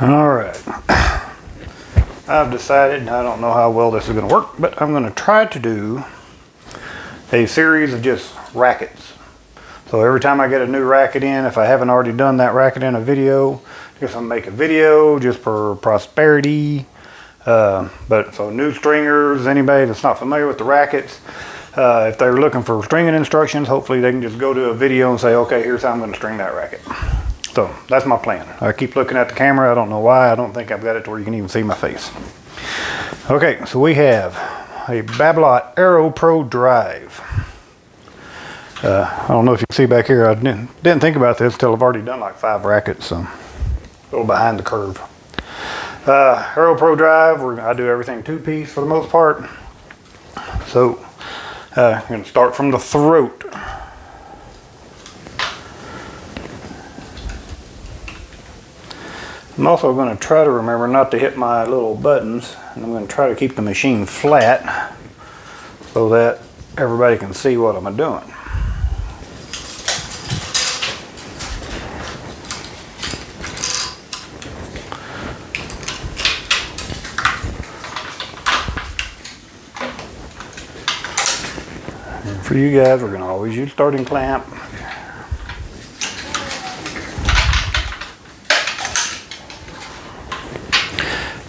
All right, I've decided, I don't know how well this is going to work, but I'm going to try to do a series of just rackets. So every time I get a new racket in, if I haven't already done that racket in a video, just going to make a video just for prosperity. But so new stringers, anybody that's not familiar with the rackets, if they're looking for stringing instructions, hopefully they can just go to a video and say, okay, here's how I'm going to string that racket. So that's my plan. I keep looking at the camera. I don't know why. I don't think I've got it to where you can even see my face. Okay, so we have a Babolat AeroPro Drive. I don't know if you can see back here. I didn't think about this until I've already done like 5 rackets, so a little behind the curve. AeroPro Drive, I do everything 2-piece for the most part. So I'm going to start from the throat. I'm also going to try to remember not to hit my little buttons, and I'm going to try to keep the machine flat so that everybody can see what I'm doing. And for you guys, we're going to always use starting clamp.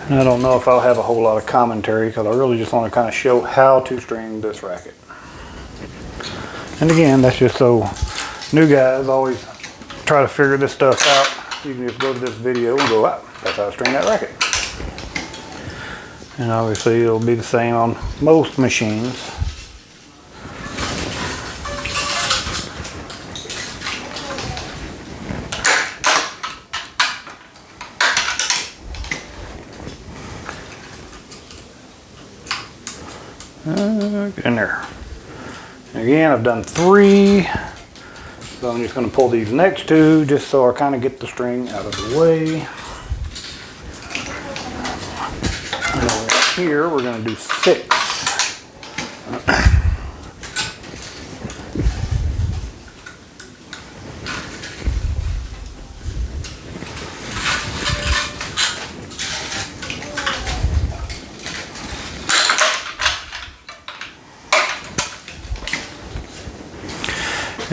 And I don't know if I'll have a whole lot of commentary because I really just want to kind of show how to string this racket. And again, that's just so new guys always try to figure this stuff out. You can just go to this video and go, wow, that's how to string that racket. And obviously it'll be the same on most machines. Get in there. And again, I've done 3, so I'm just going to pull these next 2 just so I kind of get the string out of the way. And over here, we're going to do 6.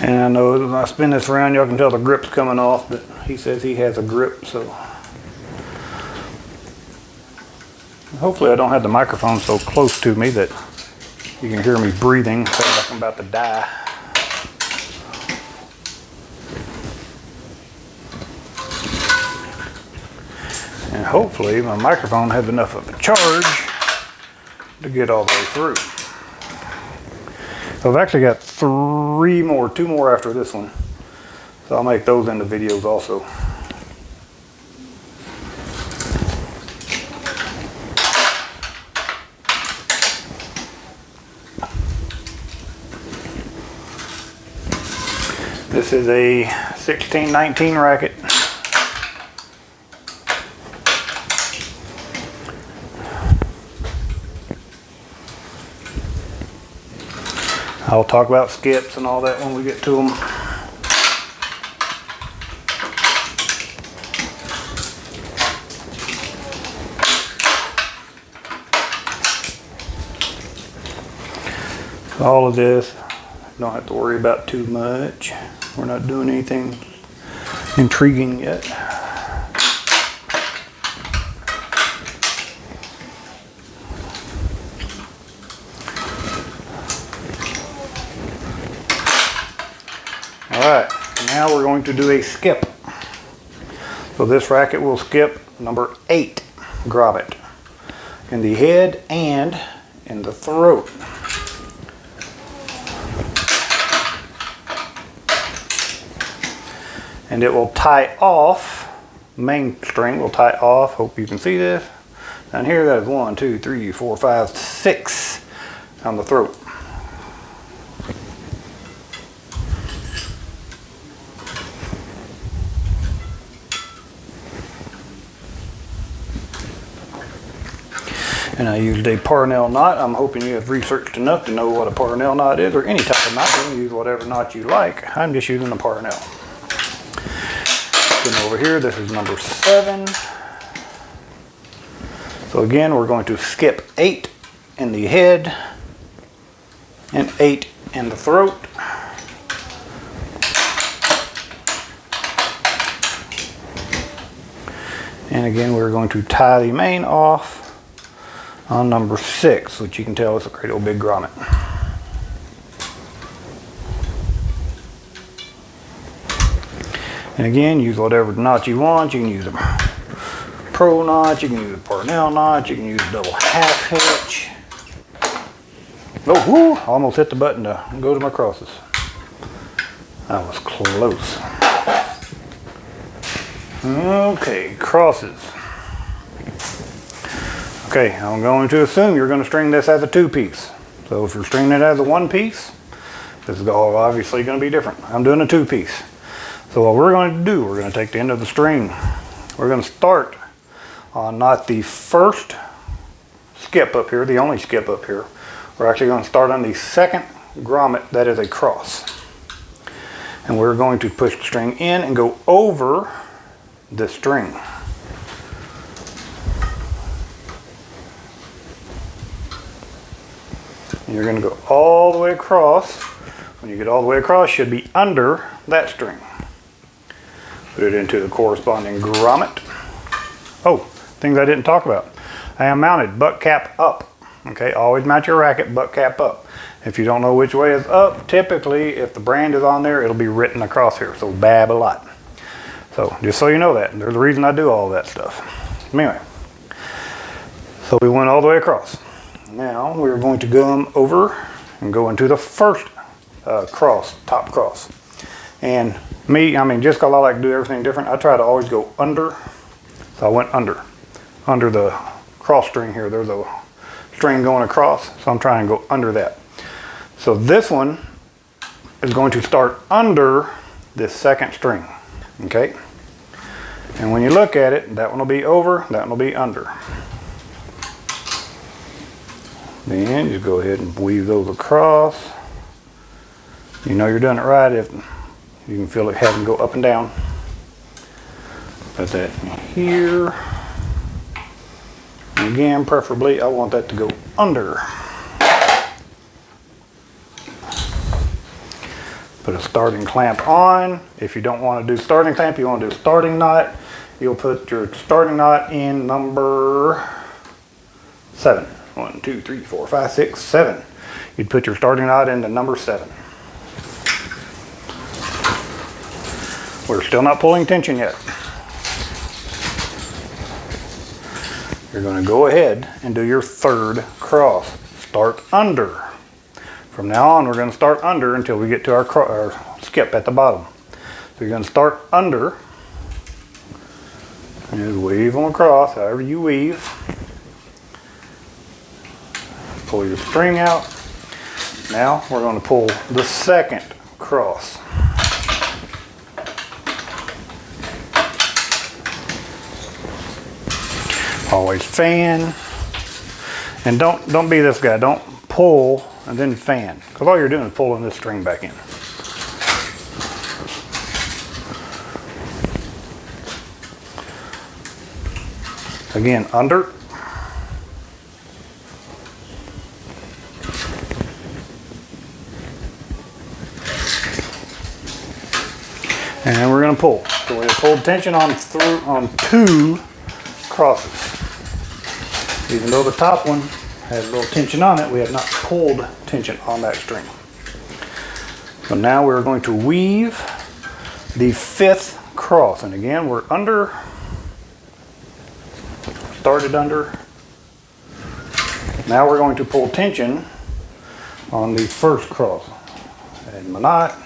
And I know when I spin this around, y'all can tell the grip's coming off, but he says he has a grip, so. Hopefully I don't have the microphone so close to me that you can hear me breathing, sounds like I'm about to die. And hopefully my microphone has enough of a charge to get all the way through. So I've actually got 2 more after this one. So I'll make those into videos also. This is a 16-19 racket. I'll talk about skips and all that when we get to them. All of this, don't have to worry about too much. We're not doing anything intriguing yet. Alright, now we're going to do a skip. So this racket will skip number 8 grommet in the head and in the throat. And it will tie off, main string will tie off, hope you can see this. Down here that is 1, 2, 3, 4, 5, 6 on the throat. And I used a Parnell knot. I'm hoping you have researched enough to know what a Parnell knot is, or any type of knot. You can use whatever knot you like. I'm just using a Parnell. Then over here, this is number 7. So again, we're going to skip 8 in the head and 8 in the throat. And again, we're going to tie the main off on number 6, which you can tell is a great old big grommet. And again, use whatever knot you want. You can use a pro knot, you can use a Parnell knot, you can use a double half hitch. Oh, whoo, I almost hit the button to go to my crosses. That was close. Okay, crosses. Okay, I'm going to assume you're going to string this as a 2-piece. So if you're stringing it as a 1-piece, this is obviously going to be different. I'm doing a 2-piece. So what we're going to do, we're going to take the end of the string. We're going to start on not the first skip up here, the only skip up here. We're actually going to start on the second grommet that is a cross. And we're going to push the string in and go over the string. And you're going to go all the way across. When you get all the way across, you should be under that string. Put it into the corresponding grommet. Oh, things I didn't talk about. I am mounted butt cap up. Okay, always mount your racket butt cap up. If you don't know which way is up, typically if the brand is on there, it'll be written across here. So Babolat. So just so you know that, there's a reason I do all that stuff. Anyway, so we went all the way across. Now we're going to come over and go into the first cross, top cross. And me, I mean, just because I like to do everything different, I try to always go under. So I went under the cross string here. There's a string going across, so I'm trying to go under that. So this one is going to start under this second string, okay? And when you look at it, that one will be over, that one will be under. Then just go ahead and weave those across. You know you're doing it right if you can feel it having to go up and down. Put that here. And again, preferably, I want that to go under. Put a starting clamp on. If you don't want to do starting clamp, you want to do a starting knot. You'll put your starting knot in number 7. 1, 2, 3, 4, 5, 6, 7. You'd put your starting knot into number 7. We're still not pulling tension yet. You're going to go ahead and do your third cross. Start under. From now on, we're going to start under until we get to our skip at the bottom. So you're going to start under. And just weave them across, however you weave. Pull your string out. Now we're going to pull the second cross. Always fan. And don't be this guy. Don't pull and then fan, because all you're doing is pulling this string back in. Again, under. And we're going to pull. So we pulled tension on 2 crosses. Even though the top one has a little tension on it, we have not pulled tension on that string. So now we're going to weave the 5th cross. And again, we're under, started under. Now we're going to pull tension on the first cross. Add my knot.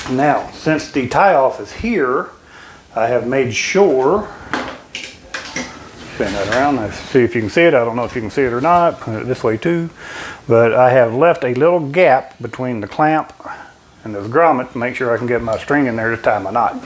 Now, since the tie off is here, I have made sure, spin that around, let's see if you can see it. I don't know if you can see it or not. Put it this way too. But I have left a little gap between the clamp and this grommet to make sure I can get my string in there to tie my knot.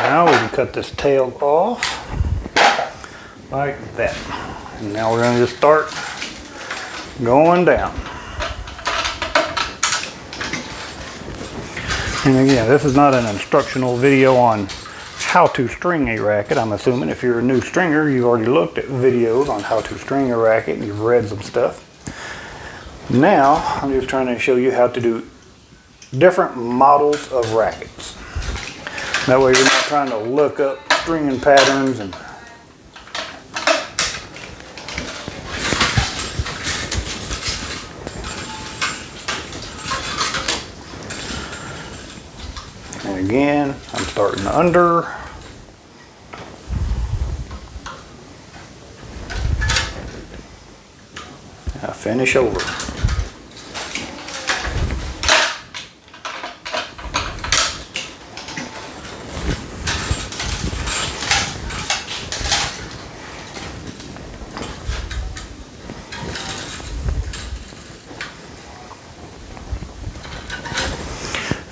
Now we can cut this tail off like that. And now we're going to just start going down. And again, this is not an instructional video on how to string a racket. I'm assuming if you're a new stringer, you've already looked at videos on how to string a racket and you've read some stuff. Now, I'm just trying to show you how to do different models of rackets. That way you're not trying to look up stringing patterns and again, I'm starting under. I finish over.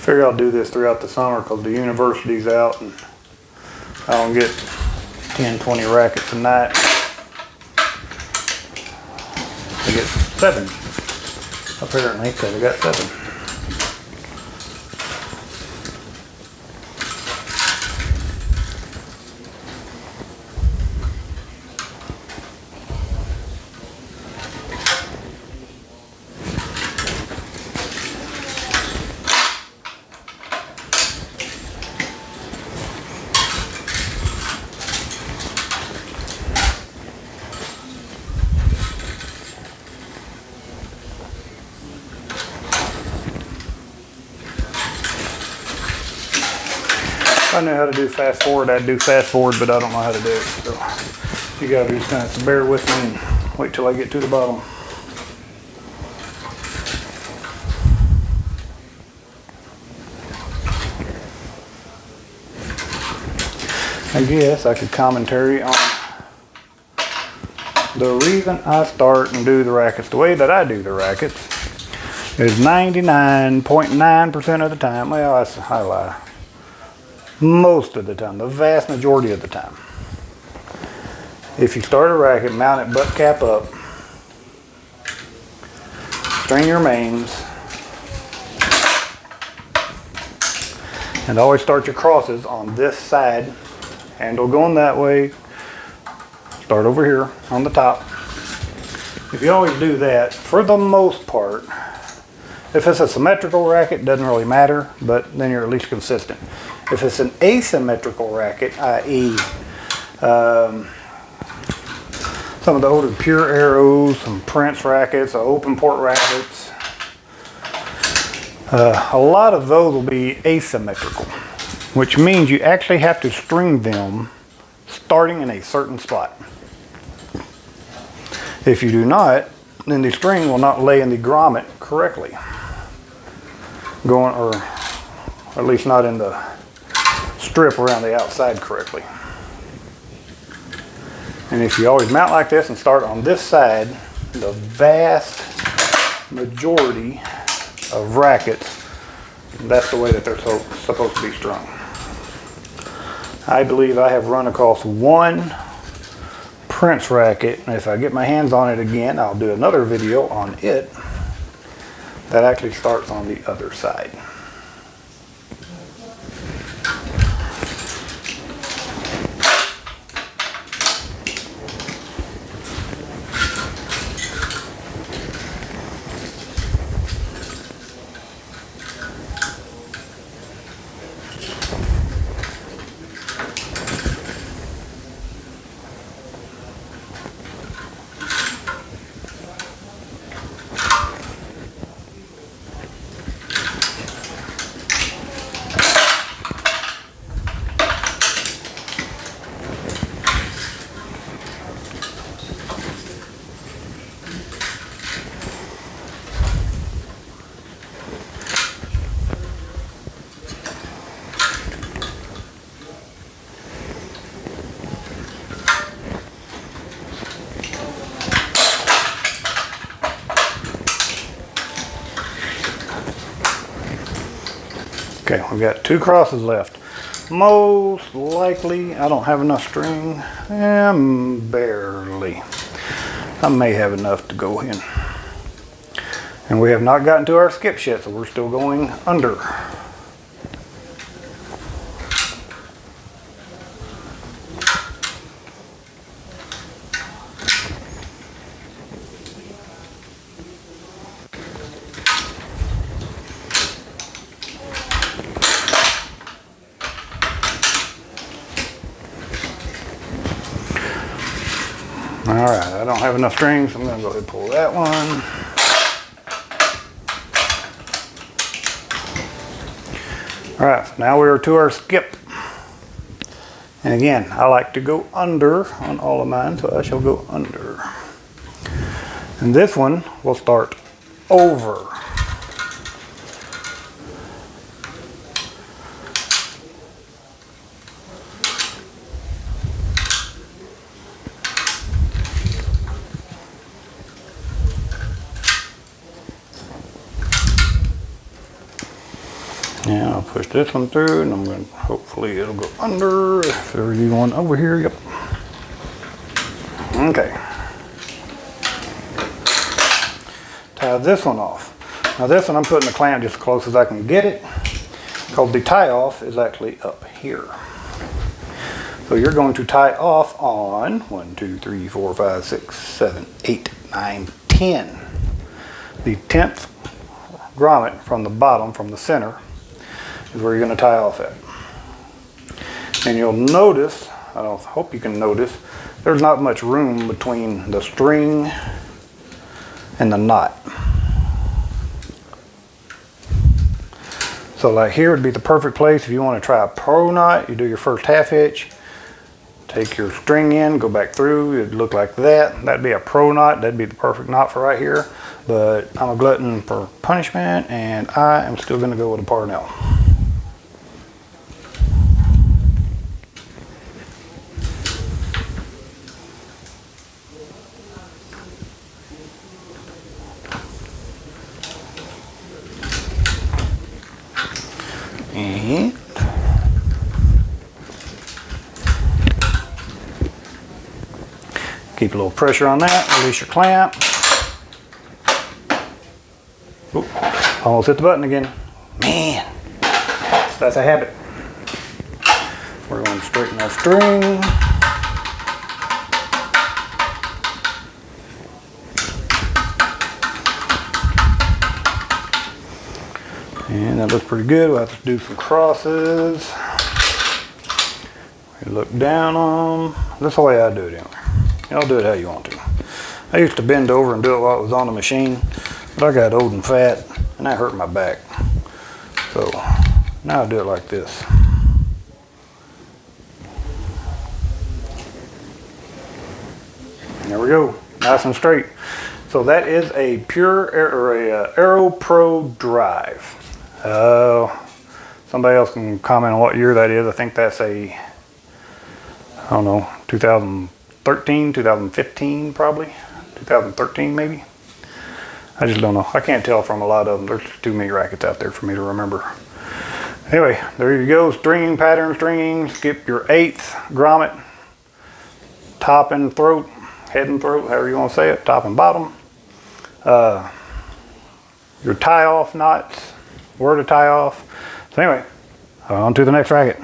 Figure I'll do this throughout the summer because the university's out and I don't get 10, 20 rackets a night. I get 7. Apparently, because I got 7. If I knew how to do fast forward, I'd do fast forward, but I don't know how to do it. So you guys are just going to have to bear with me and wait till I get to the bottom. I guess I could commentary on the reason I start and do the rackets the way that I do the rackets is 99.9% of the time, well, I lie. Most of the time, the vast majority of the time. If you start a racket, mount it butt cap up, string your mains, and always start your crosses on this side, handle going that way, start over here on the top. If you always do that, for the most part, if it's a symmetrical racket, it doesn't really matter, but then you're at least consistent. If it's an asymmetrical racket, i.e. Some of the older Pure Aeros, some Prince rackets, open port rackets, a lot of those will be asymmetrical, which means you actually have to string them starting in a certain spot. If you do not, then the string will not lay in the grommet correctly. Or at least not in the strip around the outside correctly. And if you always mount like this and start on this side, the vast majority of rackets, that's the way that they're supposed to be strung. I believe I have run across one Prince racket, and if I get my hands on it again, I'll do another video on it that actually starts on the other side. Okay, we've got 2 crosses left. most likely I don't have enough string. Barely. I may have enough to go in. And we have not gotten to our skips yet, so we're still going under. Alright, I don't have enough strings, so I'm going to go ahead and pull that one. Alright, so now we are to our skip. And again, I like to go under on all of mine, so I shall go under. And this one will start over. Yeah, I'll push this one through, and I'm going to, hopefully it'll go under. If there's even one over here, yep. Okay. Tie this one off. Now this one I'm putting the clamp just as close as I can get it, because the tie off is actually up here. So you're going to tie off on 1, 2, 3, 4, 5, 6, 7, 8, 9, 10. The 10th grommet from the bottom, from the center, is where you're going to tie off at. And you'll notice, I hope you can notice, there's not much room between the string and the knot. So like here would be the perfect place if you want to try a pro knot. You do your first half hitch, take your string in, go back through, it'd look like that. That'd be a pro knot, that'd be the perfect knot for right here. But I'm a glutton for punishment, and I am still going to go with a Parnell. And keep a little pressure on that, release your clamp. Oop, almost hit the button again. Man, that's a habit. We're going to straighten our string. And that looks pretty good. We'll have to do some crosses. We look down on them. That's the way I do it anyway. Y'all do it how you want to. I used to bend over and do it while it was on the machine, but I got old and fat and that hurt my back. So now I do it like this. There we go, nice and straight. So that is a Pure AeroPro Drive. Somebody else can comment on what year that is. I think that's a, I don't know, 2013, 2015 probably, 2013 maybe. I just don't know. I can't tell from a lot of them. There's too many rackets out there for me to remember. Anyway, there you go. Stringing, pattern stringing. Skip your 8th grommet, top and throat, head and throat, however you want to say it, top and bottom. Your tie off knots, where to tie off. So anyway, on to the next racket.